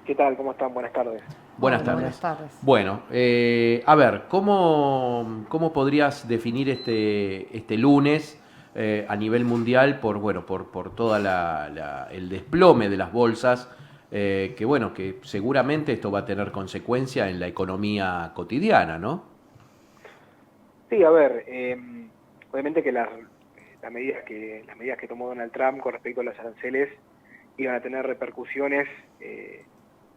¿Qué tal? ¿Cómo están? Buenas tardes. Buenas Hola, buenas tardes. tardes. Bueno, a ver, ¿cómo podrías definir este lunes a nivel mundial por toda el desplome de las bolsas? Que bueno, que seguramente esto va a tener consecuencia en la economía cotidiana, ¿no? Sí, a ver, obviamente que las medidas que tomó Donald Trump con respecto a los aranceles iban a tener repercusiones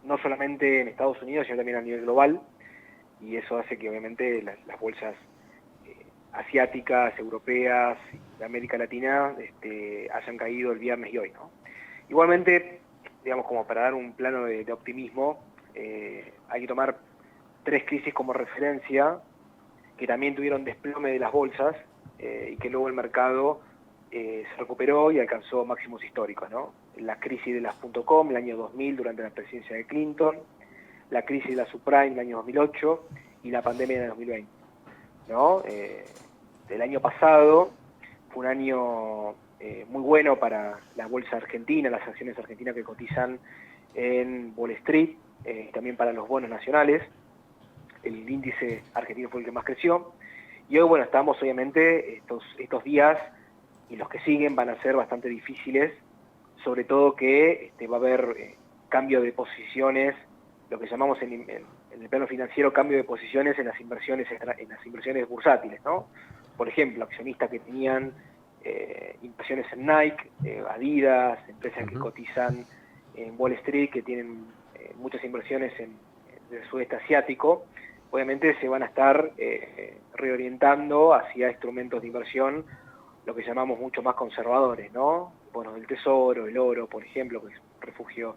no solamente en Estados Unidos, sino también a nivel global, y eso hace que obviamente las bolsas asiáticas, europeas y de América Latina hayan caído el viernes y hoy, ¿no? Igualmente, digamos, como para dar un plano de optimismo, hay que tomar tres crisis como referencia que también tuvieron desplome de las bolsas y que luego el mercado se recuperó y alcanzó máximos históricos, ¿no? La crisis de las .com el año 2000 durante la presidencia de Clinton, la crisis de la subprime el año 2008 y la pandemia de 2020, ¿no? El año pasado fue un año muy bueno para la bolsa argentina, las acciones argentinas que cotizan en Wall Street, también para los bonos nacionales. El índice argentino fue el que más creció. Y hoy, bueno, estamos obviamente, estos días y los que siguen van a ser bastante difíciles, sobre todo que va a haber cambio de posiciones, lo que llamamos en el plano financiero cambio de posiciones en las inversiones bursátiles, ¿no? Por ejemplo, accionistas que tenían inversiones en Nike, Adidas, empresas que Ujú. cotizan en Wall Street, que tienen muchas inversiones en el sudeste asiático, obviamente se van a estar reorientando hacia instrumentos de inversión, lo que llamamos mucho más conservadores, ¿no? Bonos del tesoro, el oro, por ejemplo, que es un refugio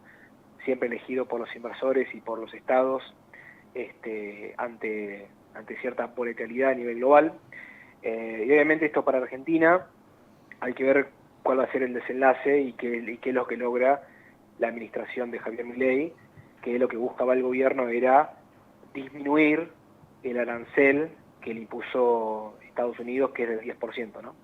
siempre elegido por los inversores y por los estados ante cierta volatilidad a nivel global. Y obviamente esto para Argentina hay que ver cuál va a ser el desenlace y qué es lo que logra la administración de Javier Milei, que lo que buscaba el gobierno era disminuir el arancel que le impuso Estados Unidos, que es del 10%, ¿no?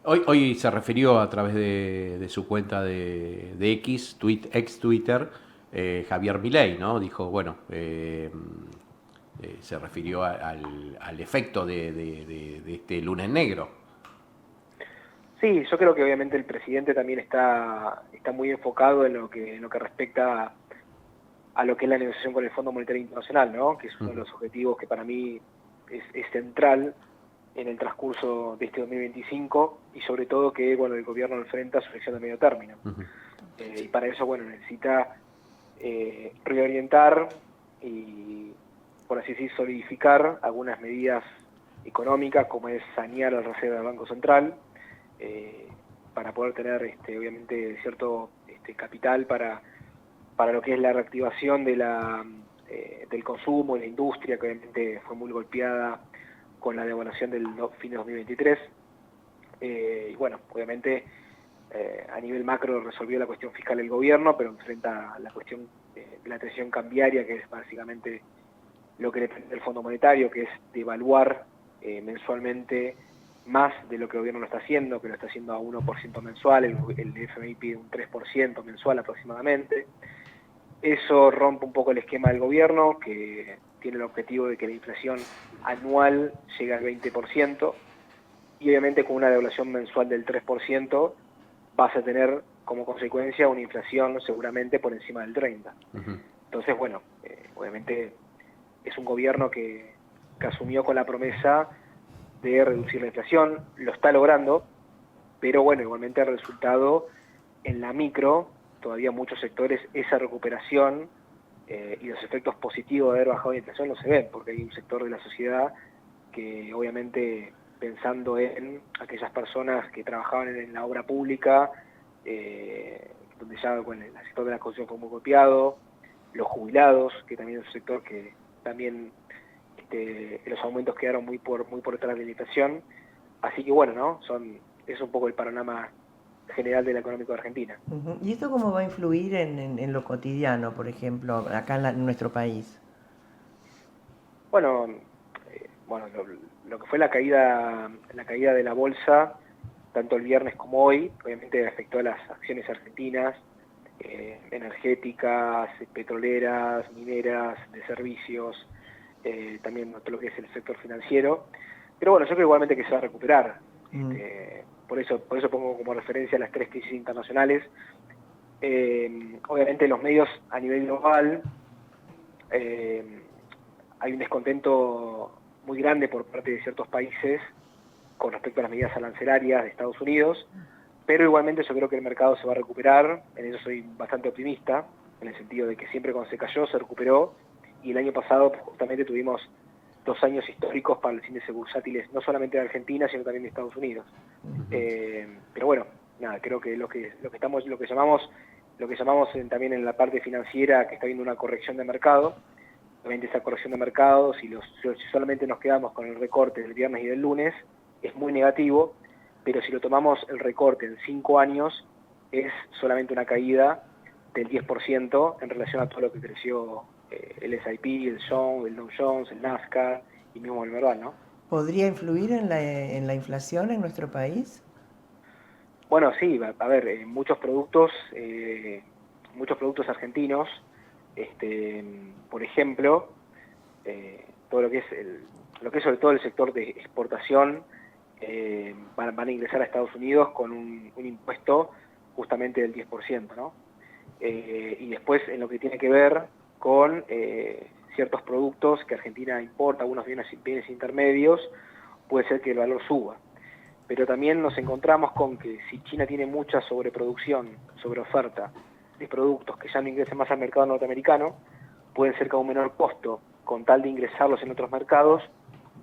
Hoy se refirió a través de su cuenta de X, ex Twitter, Javier Milei, ¿no? Dijo, bueno, se refirió al efecto de este lunes negro. Sí, yo creo que obviamente el presidente también está muy enfocado en lo que respecta a lo que es la negociación con el Fondo Monetario Internacional, ¿no? Que es uno de Ujú. los objetivos que para mí es central en el transcurso de este 2025 y sobre todo que, bueno, el gobierno enfrenta su elección de medio término. Ujú. Y para eso, bueno, necesita reorientar y, por así decir, solidificar algunas medidas económicas, como es sanear la reserva del Banco Central, eh, para poder tener, obviamente, cierto capital para lo que es la reactivación del consumo y la industria, que obviamente fue muy golpeada con la devaluación del fin de 2023. Y bueno, obviamente a nivel macro resolvió la cuestión fiscal el gobierno, pero enfrenta la cuestión de la tensión cambiaria, que es básicamente lo que depende del Fondo Monetario, que es devaluar mensualmente más de lo que el gobierno lo está haciendo, que lo está haciendo a 1% mensual, el FMI pide un 3% mensual aproximadamente. Eso rompe un poco el esquema del gobierno, que tiene el objetivo de que la inflación anual llegue al 20%, y obviamente con una devaluación mensual del 3% vas a tener como consecuencia una inflación seguramente por encima del 30%. Ujú. Entonces, bueno, obviamente es un gobierno que asumió con la promesa de reducir la inflación, lo está logrando, pero bueno, igualmente el resultado en la micro, todavía muchos sectores, esa recuperación y los efectos positivos de haber bajado la inflación no se ven, porque hay un sector de la sociedad que obviamente pensando en aquellas personas que trabajaban en la obra pública, donde ya bueno, el sector de la construcción fue muy golpeado, los jubilados, que también es un sector que también los aumentos quedaron muy por detrás de la inflación. Así que bueno, ¿no? Es un poco el panorama general de la económica de Argentina. Ujú. ¿Y esto cómo va a influir en lo cotidiano, por ejemplo, acá en nuestro país? Bueno, bueno, lo que fue la caída de la bolsa, tanto el viernes como hoy, obviamente afectó a las acciones argentinas, energéticas, petroleras, mineras, de servicios, también todo lo que es el sector financiero. Pero bueno, yo creo igualmente que se va a recuperar. Por eso pongo como referencia las 3 crisis internacionales. Obviamente los medios a nivel global, hay un descontento muy grande por parte de ciertos países con respecto a las medidas arancelarias de Estados Unidos, pero igualmente yo creo que el mercado se va a recuperar. En eso soy bastante optimista, en el sentido de que siempre cuando se cayó se recuperó, y el año pasado justamente tuvimos 2 años históricos para los índices bursátiles, no solamente de Argentina, sino también de Estados Unidos. Pero bueno, nada, creo que lo que llamamos también en la parte financiera, que está habiendo una corrección de mercado. Obviamente esa corrección de mercado, si solamente nos quedamos con el recorte del viernes y del lunes, es muy negativo, pero si lo tomamos el recorte en 5 años, es solamente una caída del 10% en relación a todo lo que creció el S&P, el Dow Jones, el Nasdaq y mismo el Merval, ¿no? ¿Podría influir en la inflación en nuestro país? Bueno, sí, a ver, muchos productos argentinos, por ejemplo, todo lo que es sobre todo el sector de exportación, van a ingresar a Estados Unidos con un impuesto justamente del 10%, ¿no? Y después en lo que tiene que ver con ciertos productos que Argentina importa, algunos bienes intermedios, puede ser que el valor suba. Pero también nos encontramos con que si China tiene mucha sobreproducción, sobreoferta de productos que ya no ingresen más al mercado norteamericano, puede ser que a un menor costo, con tal de ingresarlos en otros mercados,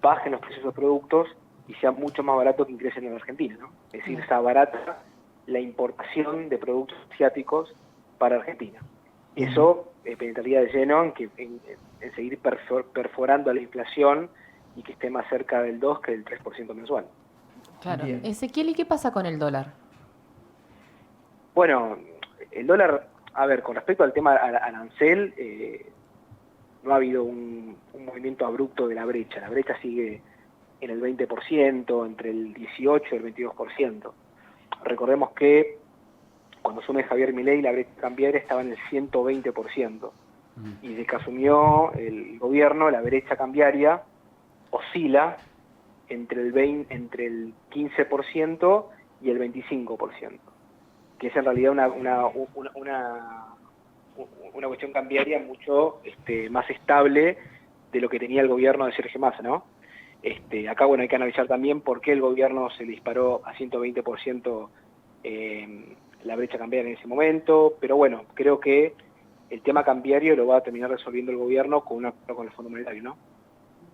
bajen los precios de los productos y sea mucho más barato que ingresen en Argentina, ¿no? Es decir, se abarata la importación de productos asiáticos para Argentina. Eso penetraría de lleno en seguir perforando la inflación y que esté más cerca del 2 que del 3% mensual. Claro. Bien. Ezequiel, ¿y qué pasa con el dólar? Bueno, el dólar, a ver, con respecto al tema arancel, no ha habido un movimiento abrupto de la brecha. La brecha sigue en el 20%, entre el 18 y el 22%. Recordemos que cuando asume Javier Milei, la brecha cambiaria estaba en el 120%. Y desde que asumió el gobierno, la brecha cambiaria oscila entre el 15% y el 25%, que es en realidad una cuestión cambiaria mucho más estable de lo que tenía el gobierno de Sergio Massa, ¿no? Acá, bueno, hay que analizar también por qué el gobierno se le disparó a 120% la brecha cambiaria en ese momento, pero bueno, creo que el tema cambiario lo va a terminar resolviendo el gobierno con el Fondo Monetario, ¿no?